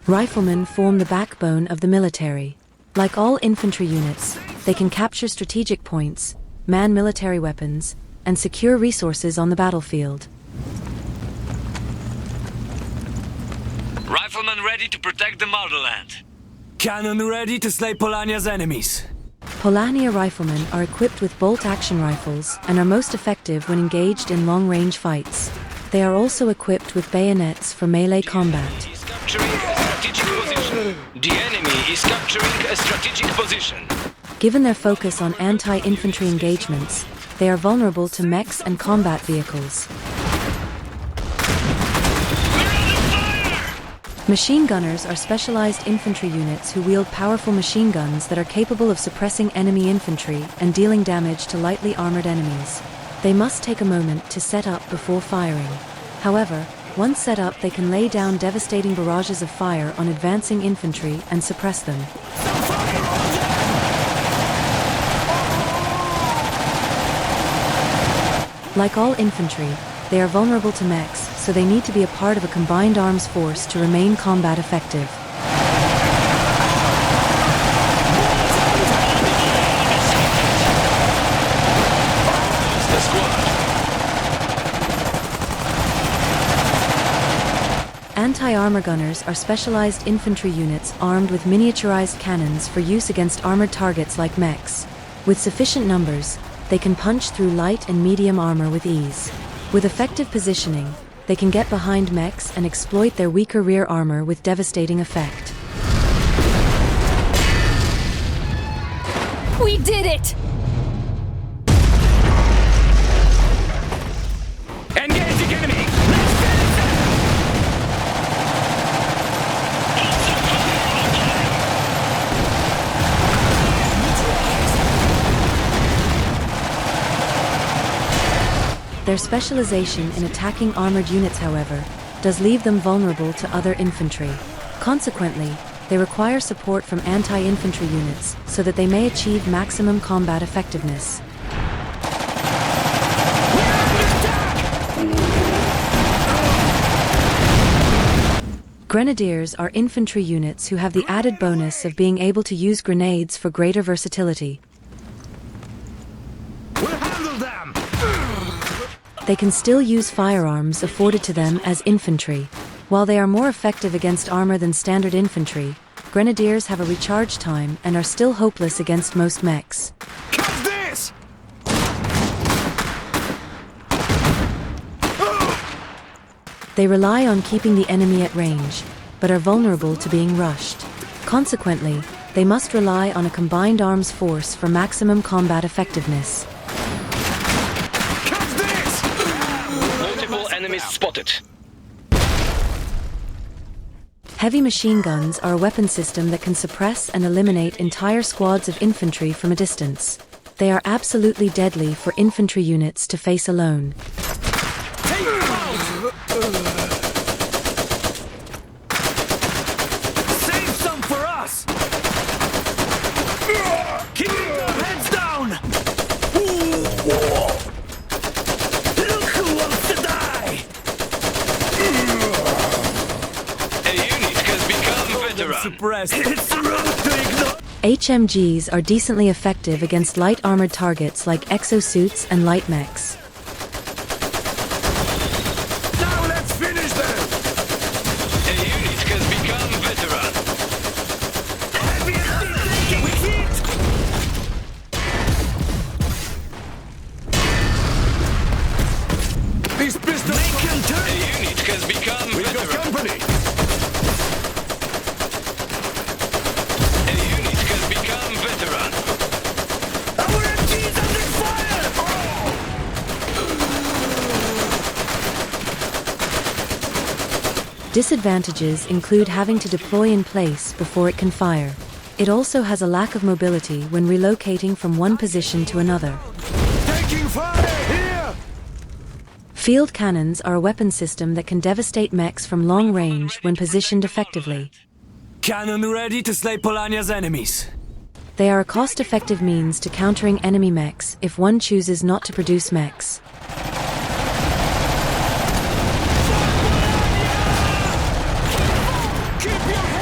Riflemen form the backbone of the military. Like all infantry units, they can capture strategic points, man military weapons, and secure resources on the battlefield. Rifleman ready to protect the motherland. Cannon ready to slay Polonia's enemies. Polonia riflemen are equipped with bolt-action rifles and are most effective when engaged in long-range fights. They are also equipped with bayonets for melee combat. The enemy is capturing a strategic position. Given their focus on anti-infantry engagements, they are vulnerable to mechs and combat vehicles. Machine gunners are specialized infantry units who wield powerful machine guns that are capable of suppressing enemy infantry and dealing damage to lightly armored enemies. They must take a moment to set up before firing. However, once set up, they can lay down devastating barrages of fire on advancing infantry and suppress them. Like all infantry, they are vulnerable to mechs, so they need to be a part of a combined arms force to remain combat effective. Anti-armor gunners are specialized infantry units armed with miniaturized cannons for use against armored targets like mechs. With sufficient numbers, they can punch through light and medium armor with ease. With effective positioning, they can get behind mechs and exploit their weaker rear armor with devastating effect. We did it! Engaging enemy! Their specialization in attacking armored units, however, does leave them vulnerable to other infantry. Consequently, they require support from anti-infantry units so that they may achieve maximum combat effectiveness. Grenadiers are infantry units who have the added bonus of being able to use grenades for greater versatility. They can still use firearms afforded to them as infantry. While they are more effective against armor than standard infantry, Grenadiers have a recharge time and are still hopeless against most mechs. Catch this! They rely on keeping the enemy at range, but are vulnerable to being rushed. Consequently, they must rely on a combined arms force for maximum combat effectiveness. Enemies spotted. Heavy machine guns are a weapon system that can suppress and eliminate entire squads of infantry from a distance. They are absolutely deadly for infantry units to face alone. Save some for us! Keep their heads down! Look who wants to die! A unit has become veteran. Suppressed. It's rude to ignore. HMGs are decently effective against light armored targets like exosuits and light mechs. Now let's finish them! A unit has become veteran. Heavy and we hit! These pistols can turn! A unit has become We got veteran. company! A unit has become veteran. Our MG's under fire! Disadvantages include having to deploy in place before it can fire. It also has a lack of mobility when relocating from one position to another. Taking fire! Here! Field cannons are a weapon system that can devastate mechs from long range when positioned effectively. Cannon ready to slay Polonia's enemies. They are a cost-effective means to countering enemy mechs if one chooses not to produce mechs. Keep your head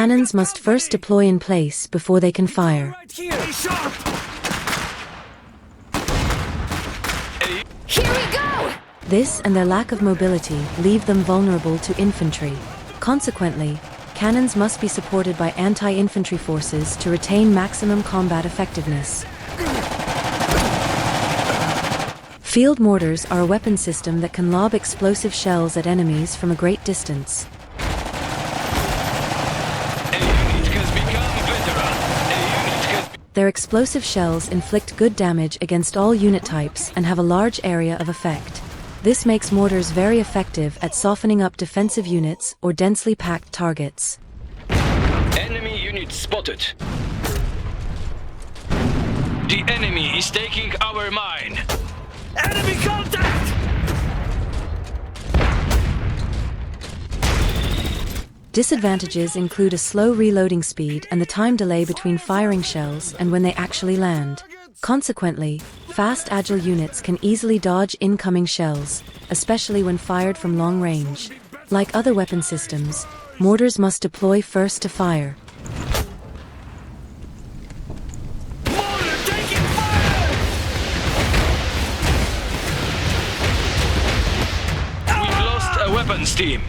Cannons must first deploy in place before they can fire. Right here! Be sharp! Here we go! This and their lack of mobility leave them vulnerable to infantry. Consequently, cannons must be supported by anti-infantry forces to retain maximum combat effectiveness. Field mortars are a weapon system that can lob explosive shells at enemies from a great distance. Their explosive shells inflict good damage against all unit types and have a large area of effect. This makes mortars very effective at softening up defensive units or densely packed targets. Enemy unit spotted. The enemy is taking our mine. Enemy contact! Disadvantages include a slow reloading speed and the time delay between firing shells and when they actually land. Consequently, fast agile units can easily dodge incoming shells, especially when fired from long range. Like other weapon systems, mortars must deploy first to fire. Mortar taking fire! We've lost a weapons team.